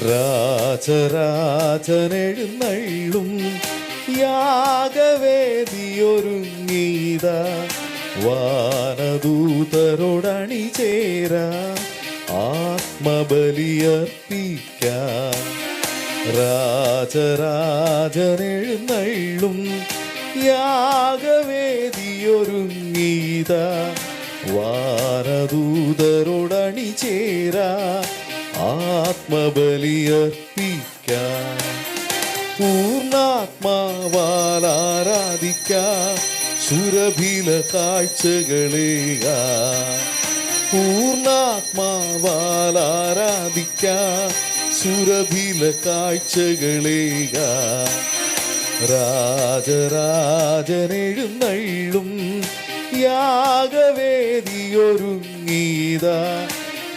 രാജരാജനെഴുന്നള്ളും യാഗവേദിയൊരുങ്ങീത വാനദൂതരോടണി ചേരാ ആത്മബലിയർപ്പിക്കാൻ. രാജരാജനെഴുന്നള്ളും യാഗവേദിയൊരുങ്ങീത വാനദൂതരോടണി ചേരാ ആത്മബലിയർപ്പിക്കാൻ. പൂർണ്ണാത്മാവാലാരാധിക്കാം സുരഭില കാഴ്ചകളേകാം. പൂർണ്ണാത്മാവാലാരാധിക്കാം സുരഭില കാഴ്ചകളേകാം. രാജരാജനെഴുന്നള്ളും യാഗവേദിയൊരുങ്ങീത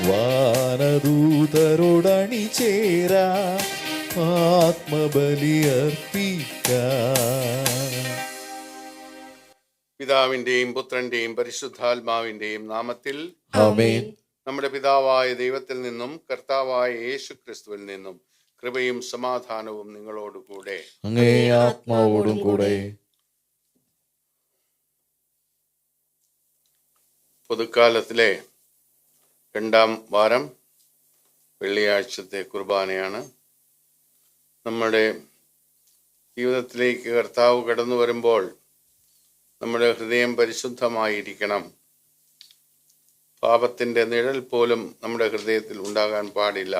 വാനദൂതരോടണി ചേരാ ആത്മബലിയർപ്പിക്കാൻ. പിതാവിന്റെയും പുത്രന്റെയും പരിശുദ്ധാത്മാവിന്റെയും നാമത്തിൽ ആമേൻ. നമ്മുടെ പിതാവായ ദൈവത്തിൽ നിന്നും കർത്താവായ യേശു ക്രിസ്തുവിൽ നിന്നും കൃപയും സമാധാനവും നിങ്ങളോടുകൂടെ. അങ്ങേ ആത്മാവോടും കൂടെ. പുതുക്കാലത്തിലെ 2ാം വാരം വെള്ളിയാഴ്ചത്തെ കുർബാനയാണ്. നമ്മുടെ ജീവിതത്തിലേക്ക് കർത്താവ് കടന്നു വരുമ്പോൾ നമ്മുടെ ഹൃദയം പരിശുദ്ധമായിരിക്കണം. പാപത്തിൻ്റെ നിഴൽ പോലും നമ്മുടെ ഹൃദയത്തിൽ ഉണ്ടാകാൻ പാടില്ല.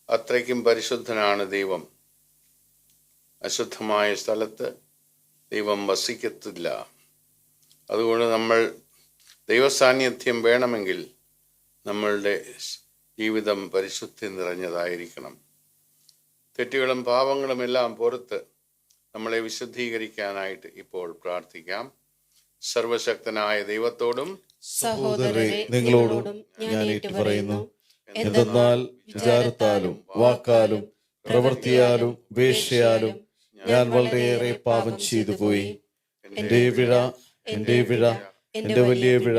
അത്രയ്ക്കും പരിശുദ്ധനാണ് ദൈവം. അശുദ്ധമായ സ്ഥലത്ത് ദൈവം വസിക്കത്തില്ല. അതുകൊണ്ട് നമ്മൾ ദൈവസാന്നിധ്യം വേണമെങ്കിൽ നമ്മളുടെ ജീവിതം പരിശുദ്ധി നിറഞ്ഞതായിരിക്കണം. തെറ്റുകളും പാപങ്ങളും എല്ലാം പുറത്ത് നമ്മളെ വിശുദ്ധീകരിക്കാനായിട്ട് ഇപ്പോൾ പ്രാർത്ഥിക്കാം. സർവശക്തനായ ദൈവത്തോടും സഹോദരരെ നിങ്ങളോടും ഞാൻ ഏറ്റുപറയുന്നു. എന്തെന്നാൽ വിചാരത്താലും വാക്കാലും പ്രവൃത്തിയാലും ഉപേക്ഷയാലും ഞാൻ വളരെയേറെ പാപം ചെയ്തു പോയി. എന്റെ പിഴ, എന്റെ പിഴ, എന്റെ വലിയ പിഴ.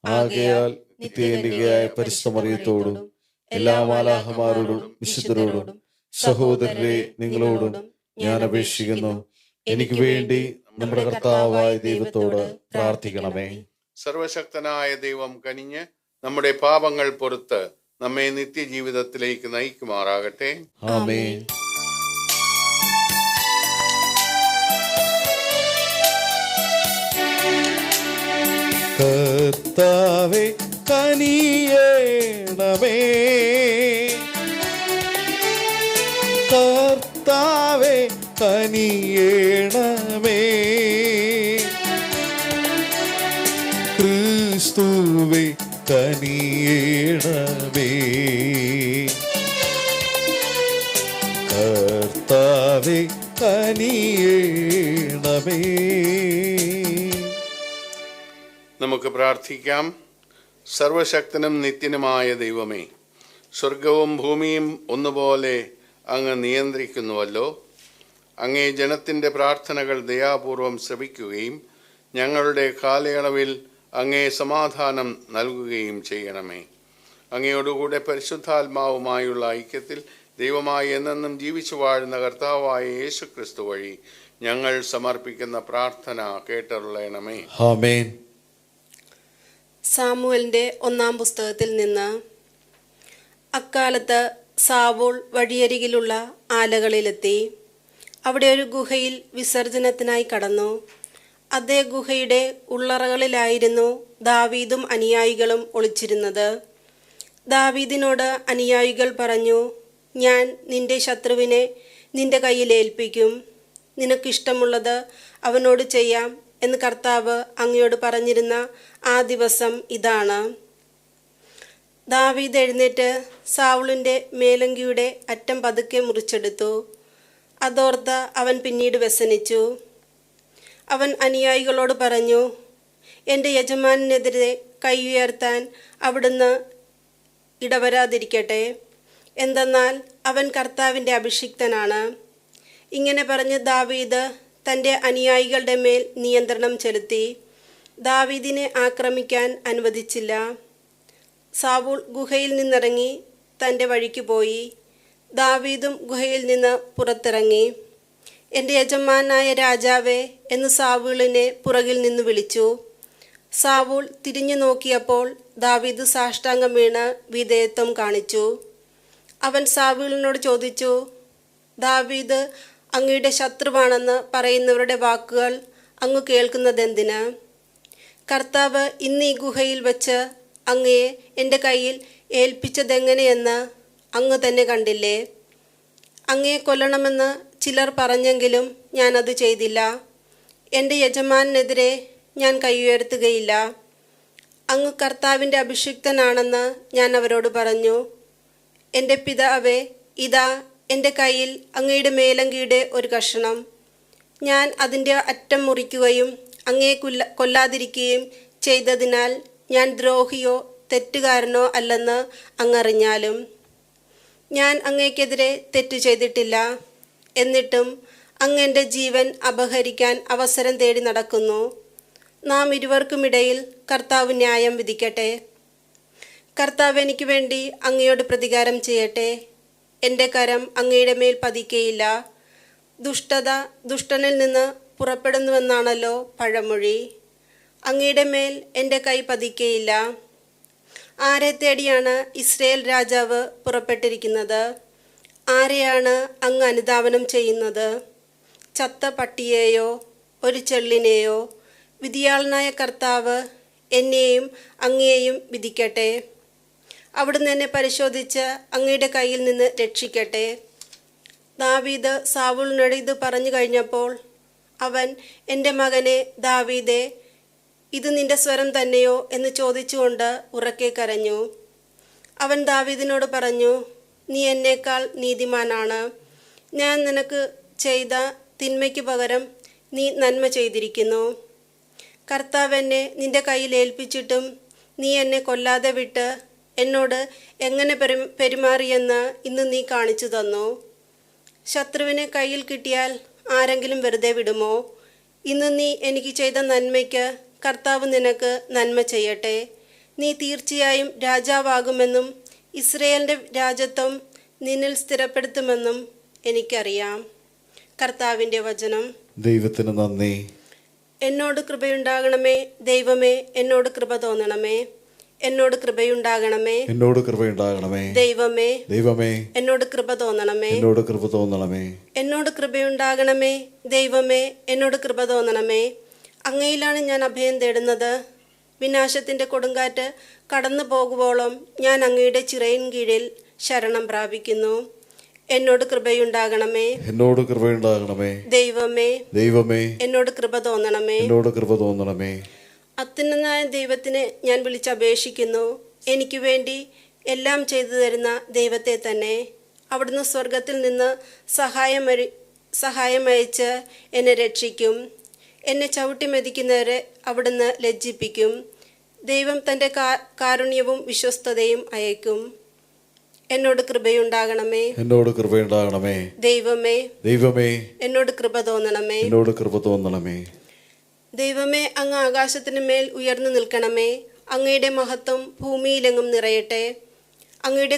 ആകയാൽ നിത്യകന്യകയായ പരിശുദ്ധ മറിയത്തോടും എല്ലാ മാലാഖമാരോടും വിശുദ്ധരോടും സഹോദരരെ നിങ്ങളോടും ഞാൻ അപേക്ഷിക്കുന്നു. എനിക്ക് വേണ്ടി നമ്മുടെ കർത്താവായ ദൈവത്തോട് പ്രാർത്ഥിക്കണമേ. സർവശക്തനായ ദൈവം കനിഞ്ഞ് നമ്മുടെ പാപങ്ങൾ പുറത്ത് നമ്മെ നിത്യജീവിതത്തിലേക്ക് നയിക്കുമാറാകട്ടെ. ആമേൻ. കർത്താവേ കനിയേണമേ, കർത്താവേ കനിയേണമേ, ക്രിസ്തുവേ കനിയേണമേ, കർത്താവേ കനിയേണമേ. നമുക്ക് പ്രാർത്ഥിക്കാം. സർവശക്തനും നിത്യനുമായ ദൈവമേ, സ്വർഗവും ഭൂമിയും ഒന്നുപോലെ അങ്ങ് നിയന്ത്രിക്കുന്നുവല്ലോ. അങ്ങേ ജനത്തിൻ്റെ പ്രാർത്ഥനകൾ ദയാപൂർവം ശ്രവിക്കുകയും ഞങ്ങളുടെ കാലയളവിൽ അങ്ങേ സമാധാനം നൽകുകയും ചെയ്യണമേ. അങ്ങയോടുകൂടെ പരിശുദ്ധാത്മാവുമായുള്ള ഐക്യത്തിൽ ദൈവമായി എന്നെന്നും ജീവിച്ചു വാഴുന്ന കർത്താവായ യേശു ക്രിസ്തു വഴി ഞങ്ങൾ സമർപ്പിക്കുന്ന പ്രാർത്ഥന കേട്ടരുളയണമേ. ആമേൻ. സാമുവേലിന്റെ 1-ാം പുസ്തകത്തിൽ നിന്ന്. അക്കാലത്ത് സാവൂൾ വഴിയരികിലുള്ള ആലകളിലെത്തി. അവിടെ ഒരു ഗുഹയിൽ വിസർജനത്തിനായി കടന്നു. അതേ ഗുഹയുടെ ഉള്ളറകളിലായിരുന്നു ദാവീദും അനുയായികളും ഒളിച്ചിരുന്നത്. ദാവീദിനോട് അനുയായികൾ പറഞ്ഞു, ഞാൻ നിന്റെ ശത്രുവിനെ നിന്റെ കയ്യിൽ ഏൽപ്പിക്കും. നിനക്കിഷ്ടമുള്ളത് അവനോട് ചെയ്യാം എന്ന് കർത്താവ് അങ്ങയോട് പറഞ്ഞിരുന്ന ആ ദിവസം ഇതാണ്. ദാവീദ് എഴുന്നേറ്റ് സാവുളിൻ്റെ മേലങ്കിയുടെ അറ്റം പതുക്കെ മുറിച്ചെടുത്തു. അതോർത്ത് അവൻ പിന്നീട് വ്യസനിച്ചു. അവൻ അനുയായികളോട് പറഞ്ഞു, എൻ്റെ യജമാനെതിരെ കൈ ഉയർത്താൻ അവിടുന്ന് ഇടവരാതിരിക്കട്ടെ. എന്തെന്നാൽ അവൻ കർത്താവിൻ്റെ അഭിഷിക്തനാണ്. ഇങ്ങനെ പറഞ്ഞ് ദാവീദ് തൻ്റെ അനുയായികളുടെ മേൽ നിയന്ത്രണം ചെലുത്തി. ദാവീദിനെ ആക്രമിക്കാൻ അനുവദിച്ചില്ല. സാവൂൾ ഗുഹയിൽ നിന്നിറങ്ങി തൻ്റെ വഴിക്ക് പോയി. ദാവീദും ഗുഹയിൽ നിന്ന് പുറത്തിറങ്ങി. എൻ്റെ യജമാനായ രാജാവേ എന്ന് സാവൂളിനെ പുറകിൽ നിന്ന് വിളിച്ചു. സാവൂൾ തിരിഞ്ഞു നോക്കിയപ്പോൾ ദാവീദ് സാഷ്ടാംഗം വീണ് വിധേയത്വം കാണിച്ചു. അവൻ സാവൂളിനോട് ചോദിച്ചു, ദാവീദ് അങ്ങയുടെ ശത്രുവാണെന്ന് പറയുന്നവരുടെ വാക്കുകൾ അങ്ങ് കേൾക്കുന്നതെന്തിന്? കർത്താവ് ഇന്ന് ഈ ഗുഹയിൽ വച്ച് അങ്ങയെ എൻ്റെ കയ്യിൽ ഏൽപ്പിച്ചതെങ്ങനെയെന്ന് അങ്ങ് തന്നെ കണ്ടില്ലേ? അങ്ങയെ കൊല്ലണമെന്ന് ചിലർ പറഞ്ഞെങ്കിലും ഞാനത് ചെയ്തില്ല. എൻ്റെ യജമാനെതിരെ ഞാൻ കൈ ഉയർത്തുകയില്ല. അങ്ങ് കർത്താവിൻ്റെ അഭിഷിക്തനാണെന്ന് ഞാൻ അവരോട് പറഞ്ഞു. എൻ്റെ പിതാവേ, ഇതാ എൻ്റെ കയ്യിൽ അങ്ങയുടെ മേലങ്കിയുടെ ഒരു കഷണം. ഞാൻ അതിൻ്റെ അറ്റം മുറിക്കുകയും അങ്ങയെ കൊല്ലാതിരിക്കുകയും ചെയ്തതിനാൽ ഞാൻ ദ്രോഹിയോ തെറ്റുകാരനോ അല്ലെന്ന് അങ്ങറിഞ്ഞാലും. ഞാൻ അങ്ങയ്ക്കെതിരെ തെറ്റു ചെയ്തിട്ടില്ല. എന്നിട്ടും അങ്ങ് എൻ്റെ ജീവൻ അപഹരിക്കാൻ അവസരം തേടി നടക്കുന്നു. നാം ഇരുവർക്കുമിടയിൽ കർത്താവ് ന്യായം വിധിക്കട്ടെ. കർത്താവ് എനിക്ക് വേണ്ടി അങ്ങയോട് പ്രതികാരം ചെയ്യട്ടെ. എൻ്റെ കരം അങ്ങയുടെ മേൽ പതിക്കയില്ല. ദുഷ്ടത ദുഷ്ടനിൽ നിന്ന് പുറപ്പെടുന്നുവെന്നാണല്ലോ പഴമൊഴി. അങ്ങയുടെ മേൽ എൻ്റെ കൈ പതിക്കയില്ല. ആരെ തേടിയാണ് ഇസ്രയേൽ രാജാവ് പുറപ്പെട്ടിരിക്കുന്നത്? ആരെയാണ് അങ്ങ് അനുധാവനം ചെയ്യുന്നത്? ചത്ത പട്ടിയെയോ ഒരു ചെള്ളിനെയോ? വിധിയാളനായ കർത്താവ് എന്നെയും അങ്ങയെയും വിധിക്കട്ടെ. അവിടുന്ന് എന്നെ പരിശോധിച്ച് അങ്ങയുടെ കയ്യിൽ നിന്ന് രക്ഷിക്കട്ടെ. ദാവീദ് സാവൂളിനോട് ഇത് പറഞ്ഞു കഴിഞ്ഞപ്പോൾ അവൻ, എൻ്റെ മകനെ ദാവീദേ, ഇത് നിന്റെ സ്വരം തന്നെയോ എന്ന് ചോദിച്ചുകൊണ്ട് ഉറക്കെ കരഞ്ഞു. അവൻ ദാവീദിനോട് പറഞ്ഞു, നീ എന്നേക്കാൾ നീതിമാനാണ്. ഞാൻ നിനക്ക് ചെയ്ത തിന്മയ്ക്ക് പകരം നീ നന്മ ചെയ്തിരിക്കുന്നു. കർത്താവ് എന്നെ നിന്റെ കയ്യിൽ ഏൽപ്പിച്ചിട്ടും നീ എന്നെ കൊല്ലാതെ വിട്ട് എന്നോട് എങ്ങനെ പെരുമാറിയെന്ന് ഇന്ന് നീ കാണിച്ചു തന്നു. ശത്രുവിനെ കയ്യിൽ കിട്ടിയാൽ ആരെങ്കിലും വെറുതെ വിടുമോ? ഇന്ന് നീ എനിക്ക് ചെയ്ത നന്മയ്ക്ക് കർത്താവ് നിനക്ക് നന്മ ചെയ്യട്ടെ. നീ തീർച്ചയായും രാജാവാകുമെന്നും ഇസ്രയേലിൻ്റെ രാജത്വം നിന്നിൽ സ്ഥിരപ്പെടുത്തുമെന്നും എനിക്കറിയാം. കർത്താവിൻ്റെ വചനം. ദൈവത്തിന് നന്ദി. എന്നോട് കൃപയുണ്ടാകണമേ ദൈവമേ, എന്നോട് കൃപ തോന്നണമേ. എന്നോട് കൃപയുണ്ടാകണമേ, എന്നോട് കൃപയുണ്ടാകണമേ. ദൈവമേ, ദൈവമേ, എന്നോട് കൃപ തോന്നണമേ. എന്നോട് കൃപ തോന്നണമേ. എന്നോട് കൃപയുണ്ടാകണമേ ദൈവമേ, എന്നോട് കൃപ തോന്നണമേ. അങ്ങയിലാണ് ഞാൻ അഭയം തേടുന്നത്. വിനാശത്തിൻ്റെ കൊടുങ്കാറ്റ് കടന്നു പോകുവോളം ഞാൻ അങ്ങയുടെ ചിറയിൻ കീഴിൽ ശരണം പ്രാപിക്കുന്നു. എന്നോട് കൃപയുണ്ടാകണമേ. എന്നോട് കൃപയുണ്ടാകണമേ. ദൈവമേ, ദൈവമേ, എന്നോട് കൃപ തോന്നണമേ. എന്നോട് കൃപ തോന്നണമേ. അത്യുന്നതനായ ദൈവത്തിനെ ഞാൻ വിളിച്ചപേക്ഷിക്കുന്നു. എനിക്ക് വേണ്ടി എല്ലാം ചെയ്തു തരുന്ന ദൈവത്തെ തന്നെ. അവിടുന്ന് സ്വർഗത്തിൽ നിന്ന് സഹായമയച്ച് എന്നെ രക്ഷിക്കും. എന്നെ ചവിട്ടി മെതിക്കുന്നവരെ അവിടുന്ന് ലജ്ജിപ്പിക്കും. ദൈവം തൻ്റെ കാരുണ്യവും വിശ്വസ്തതയും അയക്കും. എന്നോട് കൃപയുണ്ടാകണമേ. എന്നോട് കൃപയുണ്ടാകണമേ. ദൈവമേ, ദൈവമേ, എന്നോട് കൃപ തോന്നണമേ. എന്നോട് കൃപ തോന്നണമേ. ദൈവമേ, അങ്ങ് ആകാശത്തിന് മേൽ ഉയർന്നു നിൽക്കണമേ. അങ്ങയുടെ മഹത്വം ഭൂമിയിലെങ്ങും നിറയട്ടെ. അങ്ങയുടെ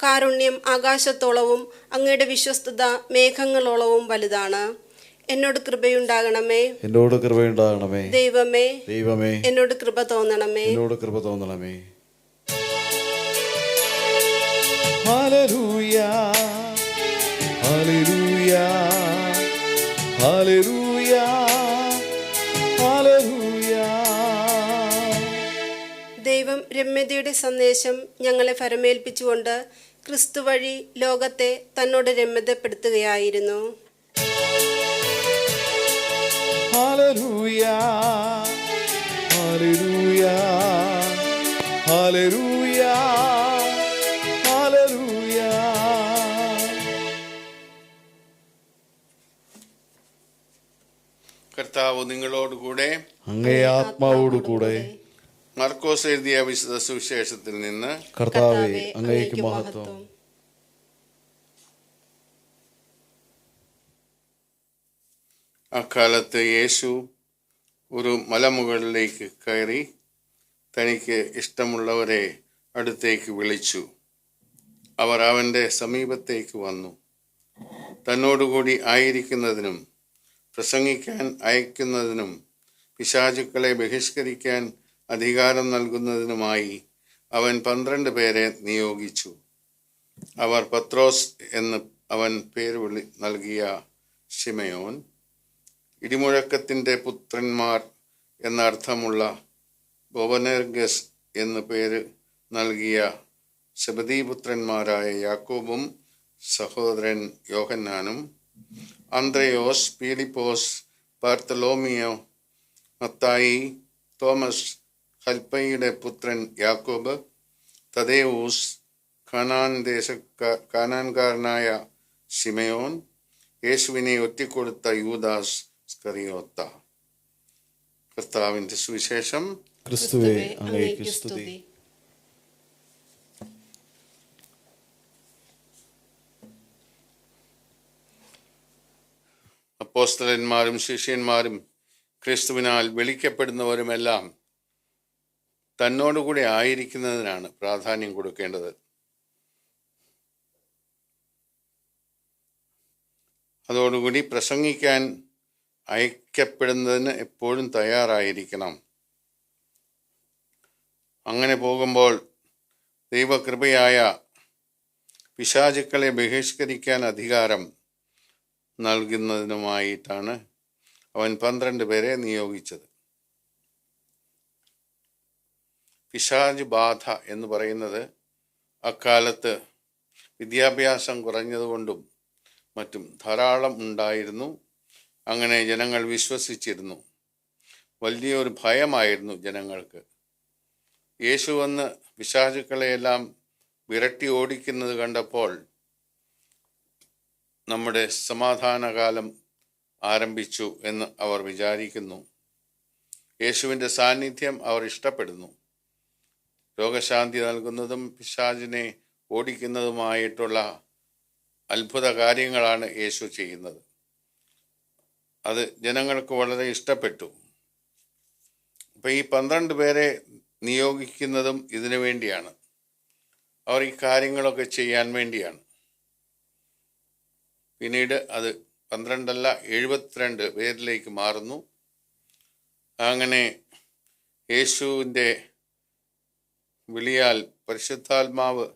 കാരുണ്യം ആകാശത്തോളവും അങ്ങയുടെ വിശ്വസ്തത മേഘങ്ങളോളവും വലുതാണ്. എന്നോട് കൃപയുണ്ടാകണമേ. എന്നോട് കൃപയുണ്ടാകണമേ. ദൈവമേ, ദൈവമേ, എന്നോട് കൃപ തോന്നണമേ. എന്നോട് കൃപ തോന്നണമേ. ഹല്ലേലൂയ, ഹല്ലേലൂയ, ഹല്ലേലൂയ, ഹല്ലേലൂയ. ദൈവം രമ്യതയുടെ സന്ദേശം ഞങ്ങളെ ഫലമേൽപ്പിച്ചുകൊണ്ട് ക്രിസ്തു വഴി ലോകത്തെ തന്നോട് രമ്യതപ്പെടുത്തുകയായിരുന്നു. ഹല്ലേലൂയ, ഹല്ലേലൂയ, ഹല്ലേലൂയ, ഹല്ലേലൂയ. കർത്താവ് നിങ്ങളോടുകൂടെ, അങ്ങേ ആത്മാവോടുകൂടെ. മർക്കോസ് എഴുതിയ വിശുദ്ധ സുവിശേഷത്തിൽ നിന്ന്. കർത്താവേ, അങ്ങേക്ക് മഹത്വം. അക്കാലത്ത് യേശു ഒരു മലമുകളിലേക്ക് കയറി തനിക്ക് ഇഷ്ടമുള്ളവരെ അടുത്തേക്ക് വിളിച്ചു. അവർ അവൻ്റെ സമീപത്തേക്ക് വന്നു. തന്നോടുകൂടി ആയിരിക്കുന്നതിനും പ്രസംഗിക്കാൻ അയക്കുന്നതിനും പിശാചുക്കളെ ബഹിഷ്കരിക്കാൻ അധികാരം നൽകുന്നതിനുമായി അവൻ 12 പേരെ നിയോഗിച്ചു. അവർ പത്രോസ് എന്ന് അവൻ പേര് നൽകിയ ശിമയോൻ, ഇടിമുഴക്കത്തിൻ്റെ പുത്രന്മാർ എന്നർത്ഥമുള്ള ബോവനെർഗസ് എന്ന് പേര് നൽകിയ സെബദീപുത്രന്മാരായ യാക്കോബും സഹോദരൻ യോഹന്നാനും, അന്ത്രയോസ്, പീലിപ്പോസ്, ബാർത്തലോമിയോ, മത്തായി, തോമസ്, ഹൽപ്പയുടെ പുത്രൻ യാക്കോബ്, തദേവൂസ്, കാനാൻകാരനായ ശിമയോൻ, യേശുവിനെ ഒറ്റിക്കൊടുത്ത യൂദാസ് സ്കറിയോത്ത. കർത്താവിന്റെ സുവിശേഷം. ക്രിസ്തുവേ അങ്ങേക്ക് സ്തുതി. അപ്പോസ്തലന്മാരും ശിഷ്യന്മാരും ക്രിസ്തുവിനാൽ വിളിക്കപ്പെടുന്നവരുമെല്ലാം തന്നോടുകൂടി ആയിരിക്കുന്നതിനാണ് പ്രാധാന്യം കൊടുക്കേണ്ടത്. അതോടുകൂടി പ്രസംഗിക്കാൻ അയക്കപ്പെടുന്നതിന് എപ്പോഴും തയ്യാറായിരിക്കണം. അങ്ങനെ പോകുമ്പോൾ ദൈവകൃപയായ പിശാചുക്കളെ ബഹിഷ്കരിക്കാൻ അധികാരം നൽകുന്നതിനുമായിട്ടാണ് അവൻ 12 പേരെ നിയോഗിച്ചത്. പിശാച് ബാധ എന്ന് പറയുന്നത് അക്കാലത്ത് വിദ്യാഭ്യാസം കുറഞ്ഞതുകൊണ്ടും മറ്റും ധാരാളം ഉണ്ടായിരുന്നു. അങ്ങനെ ജനങ്ങൾ വിശ്വസിച്ചിരുന്നു. വലിയൊരു ഭയമായിരുന്നു ജനങ്ങൾക്ക്. യേശു വന്ന് പിശാചുക്കളെയെല്ലാം വിരട്ടി ഓടിക്കുന്നത് കണ്ടപ്പോൾ നമ്മുടെ സമാധാനകാലം ആരംഭിച്ചു എന്ന് അവർ വിചാരിക്കുന്നു. യേശുവിൻ്റെ സാന്നിധ്യം അവർ ഇഷ്ടപ്പെടുന്നു. രോഗശാന്തി നൽകുന്നതും പിശാചിനെ ഓടിക്കുന്നതുമായിട്ടുള്ള അത്ഭുത കാര്യങ്ങളാണ് യേശു ചെയ്യുന്നത്. അത് ജനങ്ങൾക്ക് വളരെ ഇഷ്ടപ്പെട്ടു. അപ്പം ഈ 12 പേരെ നിയോഗിക്കുന്നതും ഇതിനു വേണ്ടിയാണ്. അവർ ഈ കാര്യങ്ങളൊക്കെ ചെയ്യാൻ വേണ്ടിയാണ്. പിന്നീട് അത് 12 അല്ല 72 പേരിലേക്ക് മാറുന്നു. അങ്ങനെ യേശുവിൻ്റെ വിളിയാൽ പരിശുദ്ധാത്മാവ്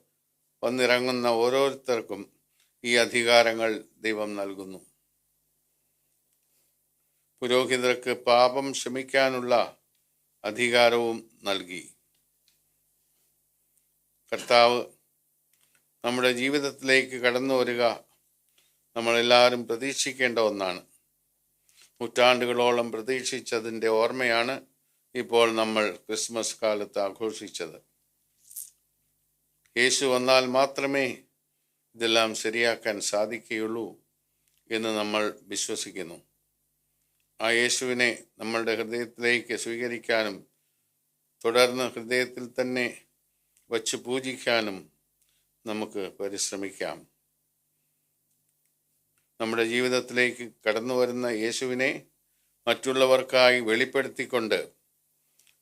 വന്നിറങ്ങുന്ന ഓരോരുത്തർക്കും ഈ അധികാരങ്ങൾ ദൈവം നൽകുന്നു. പുരോഹിതർക്ക് പാപം ക്ഷമിക്കാനുള്ള അധികാരവും നൽകി. കർത്താവ് നമ്മുടെ ജീവിതത്തിലേക്ക് കടന്നു വരിക നമ്മളെല്ലാവരും പ്രതീക്ഷിക്കേണ്ട ഒന്നാണ്. നൂറ്റാണ്ടുകളോളം പ്രതീക്ഷിച്ചതിൻ്റെ ഓർമ്മയാണ് ഇപ്പോൾ നമ്മൾ ക്രിസ്മസ് കാലത്ത് ആഘോഷിച്ചത്. യേശു വന്നാൽ മാത്രമേ ഇതെല്ലാം ശരിയാക്കാൻ സാധിക്കുകയുള്ളൂ എന്ന് നമ്മൾ വിശ്വസിക്കുന്നു. ആ യേശുവിനെ നമ്മളുടെ ഹൃദയത്തിലേക്ക് സ്വീകരിക്കാനും തുടർന്ന് ഹൃദയത്തിൽ തന്നെ വച്ച് പൂജിക്കാനും നമുക്ക് പരിശ്രമിക്കാം. നമ്മുടെ ജീവിതത്തിലേക്ക് കടന്നു വരുന്ന യേശുവിനെ മറ്റുള്ളവർക്കായി വെളിപ്പെടുത്തിക്കൊണ്ട്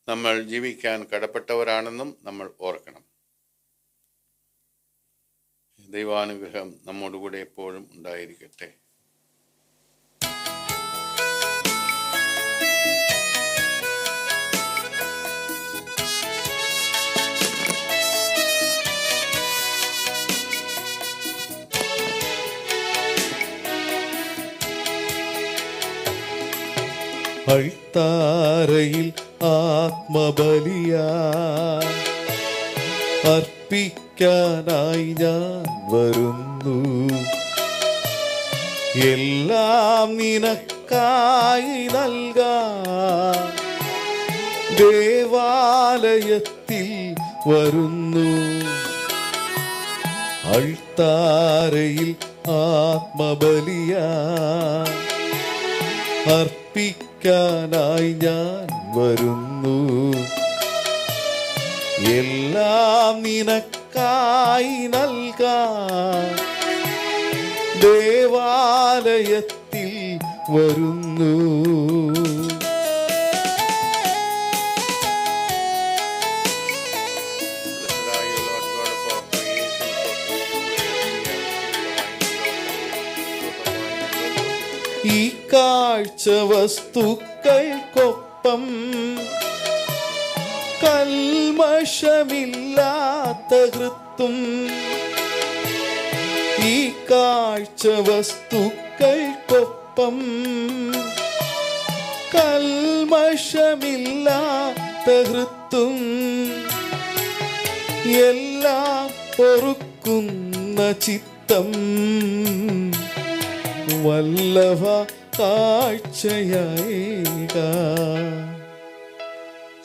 നമ്മൾ ജീവിക്കാൻ കടപ്പെട്ടവരാണെന്നും നമ്മൾ ഓർക്കണം. ദൈവാനുഗ്രഹം നമ്മോടുകൂടെ എപ്പോഴും ഉണ്ടായിരിക്കട്ടെ. അൾത്താരയിൽ ആത്മബലിയാ അർപ്പിക്കാനായി ഞാൻ വരുന്നു. എല്ലാം നിനക്കായി നൽകാൻ ദേവാലയത്തിൽ വരുന്നു. അൾത്താരയിൽ ആത്മബലിയാ അർപ്പിക്കാനായി ഞാൻ വരുന്നു. എല്ലാം നിനക്കായി നൽകാൻ ദേവാലയത്തിൽ വരുന്നു. കാഴ്ച വസ്തുക്കൾക്കൊപ്പം കൽമഷമില്ലാത്ത ഹൃത്തും. ഈ കാഴ്ച വസ്തുക്കൾക്കൊപ്പം കൽമഷമില്ലാത്ത ഹൃത്തും എല്ലാം പൊറുക്കുന്ന ചിത്തം വല്ലഭ കാഴ്ചയായിക.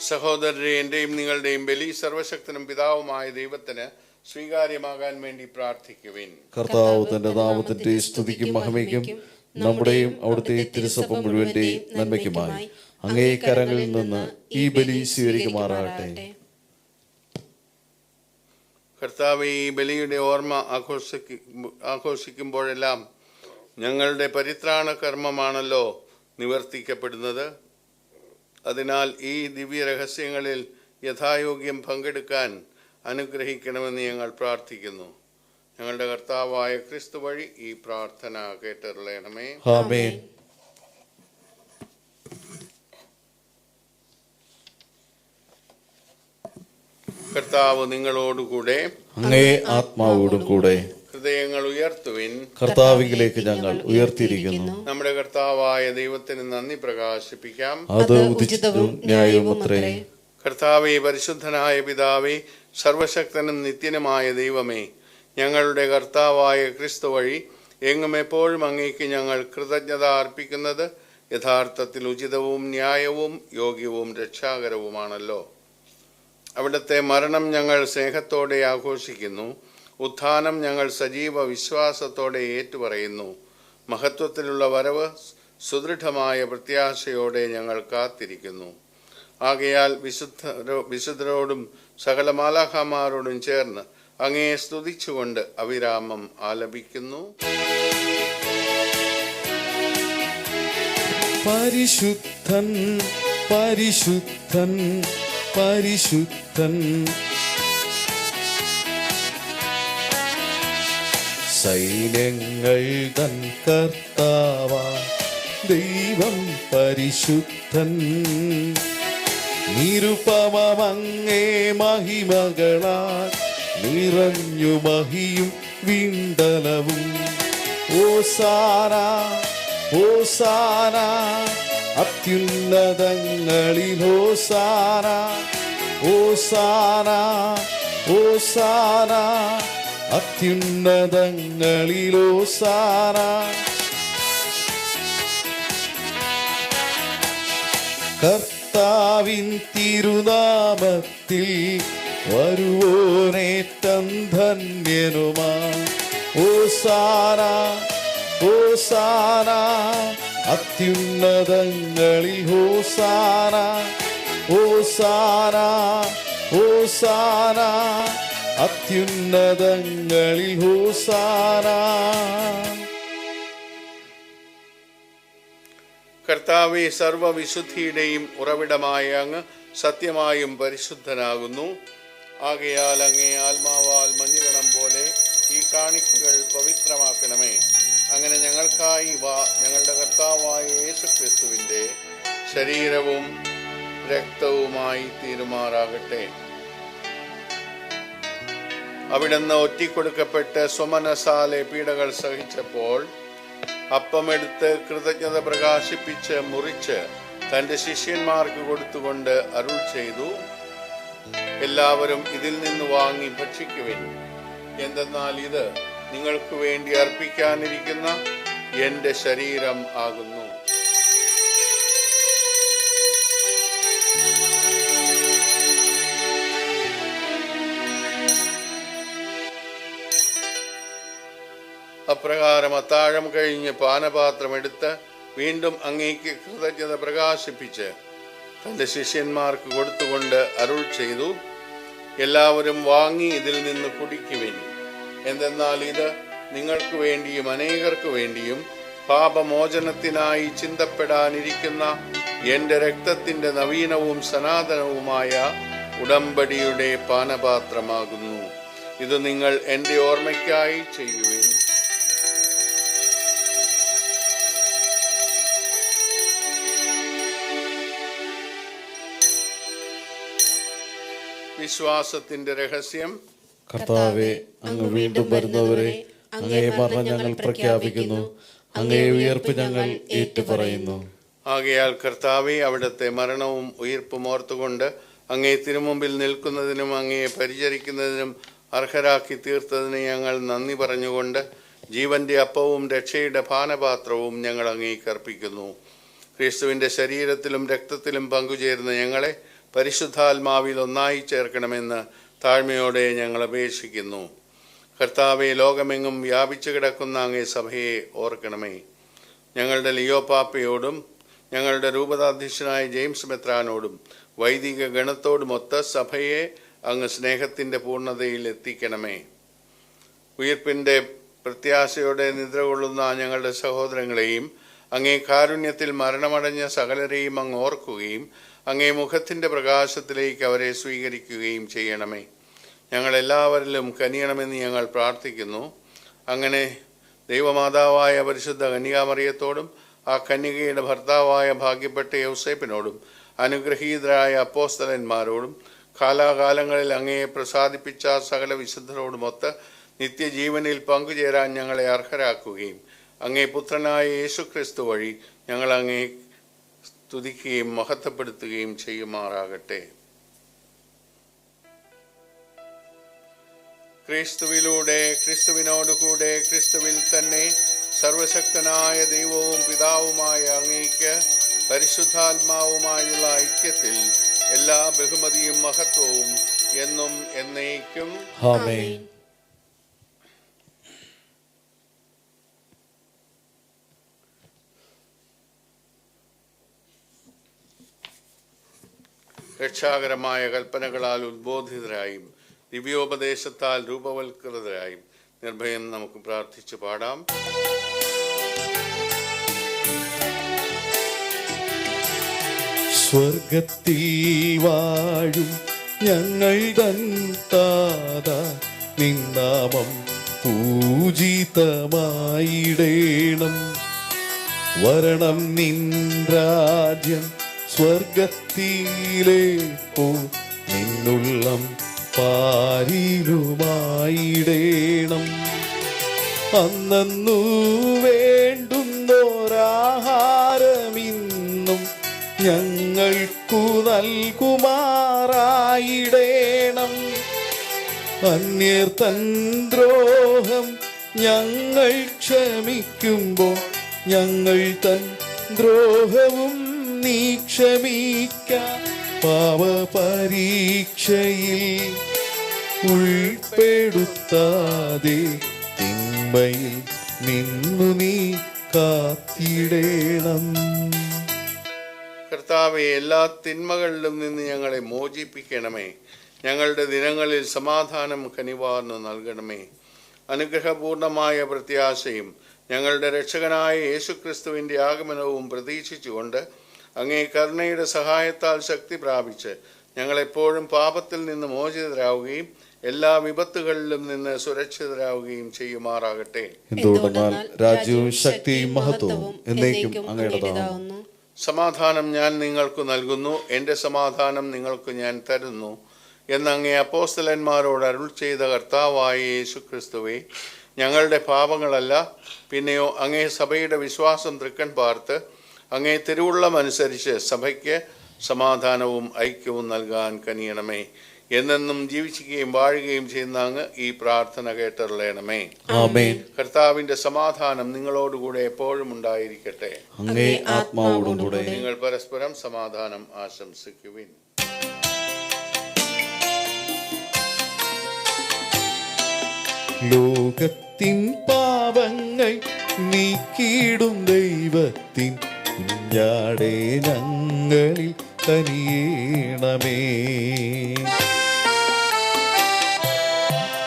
സഹോദരരെ, എന്റെയും നിങ്ങളുടെയും ബലി സർവശക്തനും പിതാവുമായ ദൈവത്തിന് സ്വീകാര്യമാകാൻ വേണ്ടി പ്രാർത്ഥിക്കുവിൻ. കർത്താവ് തന്റെ നാമത്തിന്റെ സ്തുതിക്കും മഹിമയ്ക്കും നമ്മുടെയും അവിടുത്തെ തിരുസഭ മുഴുവന്റെയും നന്മയ്ക്കുമായി അങ്ങേ കരങ്ങളിൽ നിന്ന് ഈ ബലി സ്വീകരിക്കുമാറാകട്ടെ. കർത്താവേ, ഈ ബലിയുടെ ഓർമ്മ ആഘോഷിക്കുമ്പോഴെല്ലാം ഞങ്ങളുടെ പരിത്രാണ കർമ്മമാണല്ലോ നിവർത്തിക്കപ്പെടുന്നത്. അതിനാൽ ഈ ദിവ്യ രഹസ്യങ്ങളിൽ യഥായോഗ്യം പങ്കെടുക്കാൻ അനുഗ്രഹിക്കണമെന്ന് ഞങ്ങൾ പ്രാർത്ഥിക്കുന്നു. ഞങ്ങളുടെ കർത്താവായ ക്രിസ്തു വഴി ഈ പ്രാർത്ഥന കേട്ടരുളയണമേ. ആമേൻ. കർത്താവ് നിങ്ങളോടുകൂടെ, അങ്ങേ ആത്മാവോടും കൂടെ. ഹൃദയങ്ങൾ ഉയർത്തുവിൻ. കർത്താവിലേക്ക് ഞങ്ങൾ ഉയർത്തിയിരിക്കുന്നു. നമ്മുടെ കർത്താവായ ദൈവത്തിന് നന്ദി പ്രകാശിപ്പിക്കാം. അത് ഉചിതവും ന്യായവുമത്രേ. കർത്താവേ, പരിശുദ്ധനായ പിതാവേ, സർവശക്തനും നിത്യനുമായ ദൈവമേ, ഞങ്ങളുടെ കർത്താവായ ക്രിസ്തു വഴി എങ്ങും എപ്പോഴും അങ്ങേക്ക് ഞങ്ങൾ കൃതജ്ഞത അർപ്പിക്കുന്നത് യഥാർത്ഥത്തിൽ ഉചിതവും ന്യായവും യോഗ്യവും രക്ഷാകരവുമാണല്ലോ. അവിടുത്തെ മരണം ഞങ്ങൾ സ്നേഹത്തോടെ ആഘോഷിക്കുന്നു. ഉത്ഥാനം ഞങ്ങൾ സജീവ വിശ്വാസത്തോടെ ഏറ്റുപറയുന്നു. മഹത്വത്തിലുള്ള വരവ് സുദൃഢമായ പ്രത്യാശയോടെ ഞങ്ങൾ കാത്തിരിക്കുന്നു. ആകയാൽ വിശുദ്ധരോടും സകല മാലാഖമാരോടും ചേർന്ന് അങ്ങയെ സ്തുതിച്ചുകൊണ്ട് അവിരാമം ആലപിക്കുന്നു. പരിശുദ്ധൻ പരിശുദ്ധൻ പരിശുദ്ധൻ, സൈന്യങ്ങൾ തൻ കർത്താവാ ദൈവം പരിശുദ്ധൻ. നിരുപമമങ്ങേ മഹിമകളാൽ നിറഞ്ഞു മഹിയും വിണ്ടലവും. ഓസാന ഓസാന അത്യുന്നതങ്ങളിൽ ഓസാന ഓസാന ഓസാന അത്യുന്നതങ്ങളിൽ ഓസാന. കർത്താവിൻ തിരുനാമത്തിൽ വരുവോനേറ്റം ധന്യനുമാ. ഓസാന ഓസാന അത്യുന്നതങ്ങളിൽ ഹോസാന ഓസാന ഓസാന അത്യുന്നതങ്ങളിൽ ഹോസാന. കർത്താവേ, സർവവിശുദ്ധിയുടെയും ഉറവിടമായ അങ്ങ് സത്യമായും പരിശുദ്ധനാകുന്നു. ആകയാൽ അങ്ങേ ആത്മാവാൽ മഞ്ഞുകണം പോലെ ഈ കാണിക്കകൾ പവിത്രമാക്കണമേ. അങ്ങനെ ഞങ്ങൾക്കായി ഞങ്ങളുടെ കർത്താവായ യേശുക്രിസ്തുവിൻ്റെ ശരീരവും രക്തവുമായി തീരുമാറാകട്ടെ. അവിടുന്ന് ഒറ്റിക്കൊടുക്കപ്പെട്ട് സ്വമനസാലെ പീഡകൾ സഹിച്ചപ്പോൾ അപ്പമെടുത്ത് കൃതജ്ഞത പ്രകാശിപ്പിച്ച് മുറിച്ച് തൻ്റെ ശിഷ്യന്മാർക്ക് കൊടുത്തുകൊണ്ട് അരുൾ ചെയ്തു, എല്ലാവരും ഇതിൽ നിന്ന് വാങ്ങി ഭക്ഷിക്കുവിൻ. എന്തെന്നാൽ ഇത് നിങ്ങൾക്ക് വേണ്ടി അർപ്പിക്കാനിരിക്കുന്ന എൻ്റെ ശരീരം ആകുന്നു. അപ്രകാരം അത്താഴം കഴിഞ്ഞ് പാനപാത്രം എടുത്ത് വീണ്ടും അങ്ങേക്ക് കൃതജ്ഞത പ്രകാശിപ്പിച്ച് തൻ്റെ ശിഷ്യന്മാർക്ക് കൊടുത്തുകൊണ്ട് അരുൾ ചെയ്തു, എല്ലാവരും വാങ്ങി ഇതിൽ നിന്ന് കുടിക്കുവിൻ. എന്തെന്നാൽ ഇത് നിങ്ങൾക്ക് വേണ്ടിയും അനേകർക്ക് വേണ്ടിയും പാപമോചനത്തിനായി ചിന്തപ്പെടാനിരിക്കുന്ന എൻ്റെ രക്തത്തിൻ്റെ നവീനവും സനാതനവുമായ ഉടമ്പടിയുടെ പാനപാത്രമാകുന്നു. ഇത് നിങ്ങൾ എൻ്റെ ഓർമ്മയ്ക്കായി ചെയ്യുവിൻ. വിശ്വാസത്തിന്റെ രഹസ്യം. കർത്താവെ, അങ്ങ് വീണ്ടും വരുന്നവരെ അങ്ങേ മരണം ഞങ്ങൾ പ്രഖ്യാപിക്കുന്നു, അങ്ങേ ഉയർപ്പ് ഞങ്ങൾ ഏറ്റുപറയുന്നു. ആകയാൽ കർത്താവെ, അവിടുത്തെ മരണവും ഉയിർപ്പും ഓർത്തുകൊണ്ട് അങ്ങേ തിരുമുമ്പിൽ നിൽക്കുന്നതിനും അങ്ങയെ പരിചരിക്കുന്നതിനും അർഹരാക്കി തീർത്തതിന് ഞങ്ങൾ നന്ദി പറഞ്ഞുകൊണ്ട് ജീവന്റെ അപ്പവും രക്ഷയുടെ പാനപാത്രവും ഞങ്ങൾ അങ്ങേക്ക് അർപ്പിക്കുന്നു. ക്രിസ്തുവിൻ്റെ ശരീരത്തിലും രക്തത്തിലും പങ്കുചേരുന്ന ഞങ്ങളെ പരിശുദ്ധാത്മാവിൽ ഒന്നായി ചേർക്കണമെന്ന് താഴ്മയോടെ ഞങ്ങൾ അപേക്ഷിക്കുന്നു. കർത്താവെ, ലോകമെങ്ങും വ്യാപിച്ചു കിടക്കുന്ന അങ്ങേ സഭയെ ഓർക്കണമേ. ഞങ്ങളുടെ ലിയോ പാപ്പയോടും ഞങ്ങളുടെ രൂപതാധ്യക്ഷനായ ജെയിംസ് മെത്രാനോടും വൈദിക ഗണത്തോടുമൊത്ത സഭയെ അങ്ങ് സ്നേഹത്തിൻ്റെ പൂർണ്ണതയിൽ എത്തിക്കണമേ. ഉയിർപ്പിൻ്റെ പ്രത്യാശയോടെ നിദ്ര കൊള്ളുന്ന ഞങ്ങളുടെ സഹോദരങ്ങളെയും അങ്ങേ കാരുണ്യത്തിൽ മരണമടഞ്ഞ സകലരെയും അങ്ങ് ഓർക്കുകയും അങ്ങേ മുഖത്തിൻ്റെ പ്രകാശത്തിലേക്ക് അവരെ സ്വീകരിക്കുകയും ചെയ്യണമേ. ഞങ്ങളെല്ലാവരിലും കനിയണമെന്ന് ഞങ്ങൾ പ്രാർത്ഥിക്കുന്നു. അങ്ങനെ ദൈവമാതാവായ പരിശുദ്ധ കന്യകാമറിയത്തോടും ആ കന്യകയുടെ ഭർത്താവായ ഭാഗ്യപ്പെട്ട യൗസേപ്പിനോടും അനുഗ്രഹീതരായ അപ്പോസ്തലന്മാരോടും കാലാകാലങ്ങളിൽ അങ്ങയെ പ്രസാദിപ്പിച്ച സകല വിശുദ്ധരോടുമൊത്ത് നിത്യജീവനിൽ പങ്കുചേരാൻ ഞങ്ങളെ അർഹരാക്കുകയും അങ്ങേ പുത്രനായ യേശുക്രിസ്തു വഴി ഞങ്ങൾ അങ്ങേ സ്തുതിക്കുകയും മഹത്വപ്പെടുത്തുകയും ചെയ്യുമാറാകട്ടെ. ക്രിസ്തുവിലൂടെ, ക്രിസ്തുവിനോടുകൂടെ, ക്രിസ്തുവിൽ തന്നെ സർവശക്തനായ ദൈവവും പിതാവുമായ അങ്ങേക്ക് പരിശുദ്ധാത്മാവുമായുള്ള ഐക്യത്തിൽ എല്ലാ ബഹുമതിയും മഹത്വവും എന്നും എന്നേക്കും ആമേൻ. രക്ഷാകരമായ കൽപ്പനകളാൽ ഉദ്ബോധിതരായും ദിവ്യോപദേശത്താൽ രൂപവൽകൃതരായും നിർഭയം നമുക്ക് പ്രാർത്ഥിച്ചു പാടാം. സ്വർഗത്തിൽ വാഴും ഞങ്ങൾ തൻ താതാ, നിൻ നാമം പൂജിതമായിടേണം. വരണം നിൻ രാജ്യം സ്വർഗത്തിലെ പോ, നിന്നുള്ളം പാരിലുമായിടേണം. അന്നു വേണ്ടുന്നോരാഹാരമിന്നും ഞങ്ങൾക്കു നൽകുമാറായിടേണം. അന്യർ തൻ ദ്രോഹം ഞങ്ങൾ ക്ഷമിക്കുമ്പോൾ ഞങ്ങൾ തൻ ദ്രോഹവും നീ ക്ഷമിക്കാം. പാപപരീക്ഷയിൽ ഉൾപ്പെടുത്താതെ തിന്മയിൽ നിന്നു നീ കാത്തിടേണം. കർത്താവെ, എല്ലാ തിന്മകളിലും നിന്ന് ഞങ്ങളെ മോചിപ്പിക്കണമേ. ഞങ്ങളുടെ ദിനങ്ങളിൽ സമാധാനം കനിവാർന്നു നൽകണമേ. അനുഗ്രഹപൂർണമായ പ്രത്യാശയും ഞങ്ങളുടെ രക്ഷകനായ യേശുക്രിസ്തുവിൻ്റെ ആഗമനവും പ്രതീക്ഷിച്ചുകൊണ്ട് അങ്ങേ കരുണയുടെ സഹായത്താൽ ശക്തി പ്രാപിച്ച് ഞങ്ങളെപ്പോഴും പാപത്തിൽ നിന്ന് മോചിതരാവുകയും എല്ലാ വിപത്തുകളിലും നിന്ന് സുരക്ഷിതരാവുകയും ചെയ്യുമാറാകട്ടെ. എന്തുകൊണ്ടെന്നാൽ രാജ്യവും ശക്തിയും മഹത്വവും എന്നേക്കും അങ്ങയുടേതാകുന്നു. സമാധാനം ഞാൻ നിങ്ങൾക്ക് നൽകുന്നു, എൻ്റെ സമാധാനം നിങ്ങൾക്ക് ഞാൻ തരുന്നു എന്നങ്ങേ അപ്പോസ്തലന്മാരോട് അരുൾ ചെയ്ത കർത്താവായ യേശുക്രിസ്തുവേ, ഞങ്ങളുടെ പാപങ്ങളല്ല പിന്നെയോ അങ്ങേ സഭയുടെ വിശ്വാസം തൃക്കൺ പാർത്ത് അങ്ങേ തിരുവുള്ളമനുസരിച്ച് സഭയ്ക്ക് സമാധാനവും ഐക്യവും നൽകാൻ കനിയണമേ. എന്നെന്നും ജീവിക്കുകയും വാഴുകയും ചെയ്യുന്ന അങ്ങ് ഈ പ്രാർത്ഥന കേട്ടറിയണമേ. ആമേൻ. കർത്താവിന്റെ സമാധാനം നിങ്ങളോടുകൂടെ എപ്പോഴും ഉണ്ടായിരിക്കട്ടെ. അങ്ങേ ആത്മാവോടും കൂടെ. നിങ്ങൾ പരസ്പരം സമാധാനം ആശംസിക്കുവിൻ. ലോകത്തിൻ പാപങ്ങൾ നീക്കിയിടും ദൈവത്തിൻ കുഞ്ഞാടേ, ഞങ്ങളിൽ കനിയേണമേ.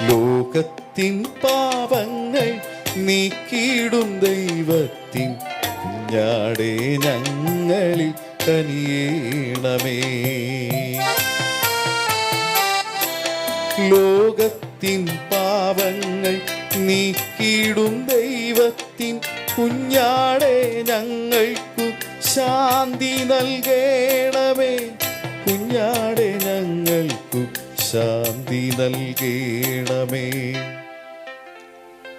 ലോകത്തിൻ പാപങ്ങൾ നീക്കിയിടും ദൈവത്തിൻ കുഞ്ഞാടേ, ഞങ്ങളിൽ കനിയേണമേ. ലോകത്തിൻ പാപങ്ങൾ നീക്കിയിടും ദൈവത്തിൻ കുഞ്ഞാടേ, ഞങ്ങൾക്കു ശാന്തി നൽകണമേ. കുഞ്ഞാടേ, ഞങ്ങൾക്കു ശാന്തി നൽകണമേ.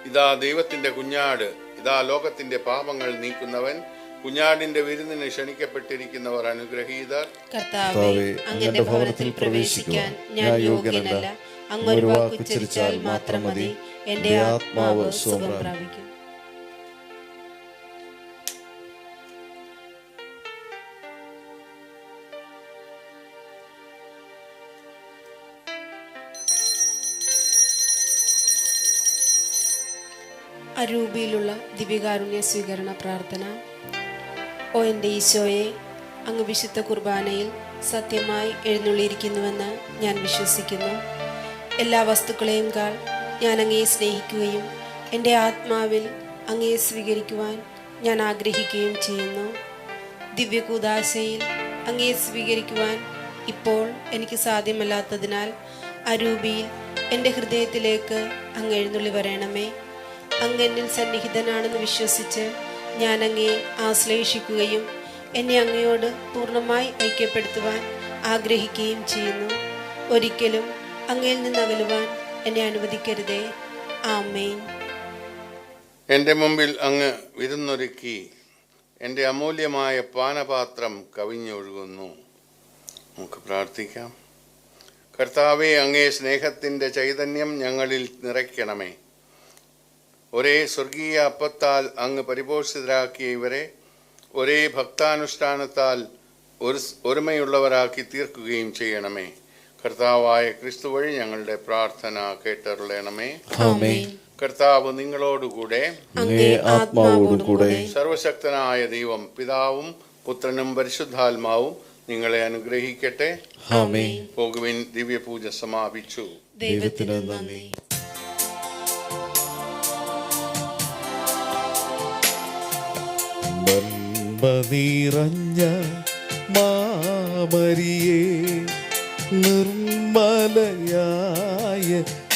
ഇതാ ദൈവത്തിന്റെ കുഞ്ഞാട്, ഇതാ ലോകത്തിന്റെ പാപങ്ങൾ നീക്കുന്നവൻ. കുഞ്ഞാടിന്റെ വിരുന്നിന് ക്ഷണിക്കപ്പെട്ടിരിക്കുന്നവർ അനുഗ്രഹീതർ. കർത്താവേ, അങ്ങയുടെ ഭവനത്തിൽ പ്രവേശിക്കാൻ ഞാൻ യോഗ്യനല്ല. അങ്ങൊരു വാക്കുച്ചരിച്ചാൽ മാത്രം മതി, എന്റെ ആത്മാവ് സുഖം പ്രാപിക്കും. അരൂപിയിലുള്ള ദിവ്യകാരുണ്യ സ്വീകരണ പ്രാർത്ഥന. ഓ എൻ്റെ ഈശോയെ, അങ്ങ് വിശുദ്ധ കുർബാനയിൽ സത്യമായി എഴുന്നള്ളിയിരിക്കുന്നുവെന്ന് ഞാൻ വിശ്വസിക്കുന്നു. എല്ലാ വസ്തുക്കളെയും കാൾ ഞാൻ അങ്ങയെ സ്നേഹിക്കുകയും എൻ്റെ ആത്മാവിൽ അങ്ങയെ സ്വീകരിക്കുവാൻ ഞാൻ ആഗ്രഹിക്കുകയും ചെയ്യുന്നു. ദിവ്യകൂദാശയിൽ അങ്ങയെ സ്വീകരിക്കുവാൻ ഇപ്പോൾ എനിക്ക് സാധ്യമല്ലാത്തതിനാൽ അരൂപിയിൽ എൻ്റെ ഹൃദയത്തിലേക്ക് അങ്ങ് എഴുന്നള്ളി വരണമേ. അങ്ങ് എന്നിൽ സന്നിഹിതനാണെന്ന് വിശ്വസിച്ച് ഞാൻ അങ്ങയെ ആശ്ലേഷിക്കുകയും എന്നെ അങ്ങയോട് പൂർണ്ണമായി ഐക്യപ്പെടുത്തുവാൻ ആഗ്രഹിക്കുകയും ചെയ്യുന്നു. ഒരിക്കലും അങ്ങയിൽ നിന്ന് അകലുവാൻ എന്നെ അനുവദിക്കരുതേ. ആമേൻ. എൻ്റെ മുമ്പിൽ അങ്ങ് വിരുന്നൊരുക്കി, എൻ്റെ അമൂല്യമായ പാനപാത്രം കവിഞ്ഞൊഴുകുന്നു. നമുക്ക് പ്രാർത്ഥിക്കാം. കർത്താവേ, അങ്ങേ സ്നേഹത്തിൻ്റെ ചൈതന്യം ഞങ്ങളിൽ നിറയ്ക്കണമേ. ഒരേ സ്വർഗീയ അപ്പത്താൽ അങ്ങ് പരിപോഷിതരാക്കിയ ഇവരെ ഒരേ ഭക്താനുഷ്ഠാനത്താൽ ഒരുമയുള്ളവരാക്കി തീർക്കുകയും ചെയ്യണമേ. കർത്താവായ ക്രിസ്തു വഴി ഞങ്ങളുടെ പ്രാർത്ഥന കേട്ടരുളണമേ. കർത്താവ് നിങ്ങളോടുകൂടെ, ആത്മാവോടുകൂടെ. സർവശക്തനായ ദൈവം പിതാവും പുത്രനും പരിശുദ്ധാത്മാവും നിങ്ങളെ അനുഗ്രഹിക്കട്ടെ. പോകുവിൻ. ദിവ്യപൂജ സമാപിച്ചു. ദൈവത്തിന് നന്ദി. നന്മ നിറഞ്ഞ മാമരിയേ, നിർമ്മലയായ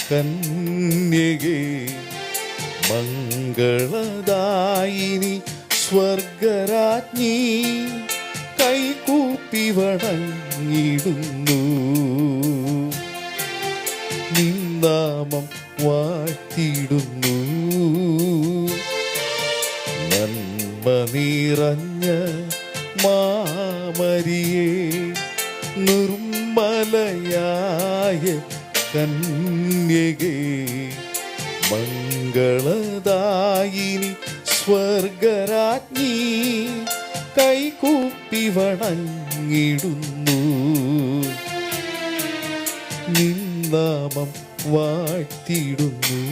കന്യകേ, മംഗളദായിനി സ്വർഗരാജ്ഞി, കൈകൂപ്പി വണങ്ങിടുന്നു. നിന്നാമം വാഴ്ത്തിടുന്നു. നന്മ നിറഞ്ഞ മാമരിയേ, നിർമ്മലയായ കന്യകേ, മംഗളദായിനി സ്വർഗരാജ്ഞി, കൈകൂപ്പി വണങ്ങിടുന്നു. നിന്നാമം വാഴ്ത്തിടുന്നു.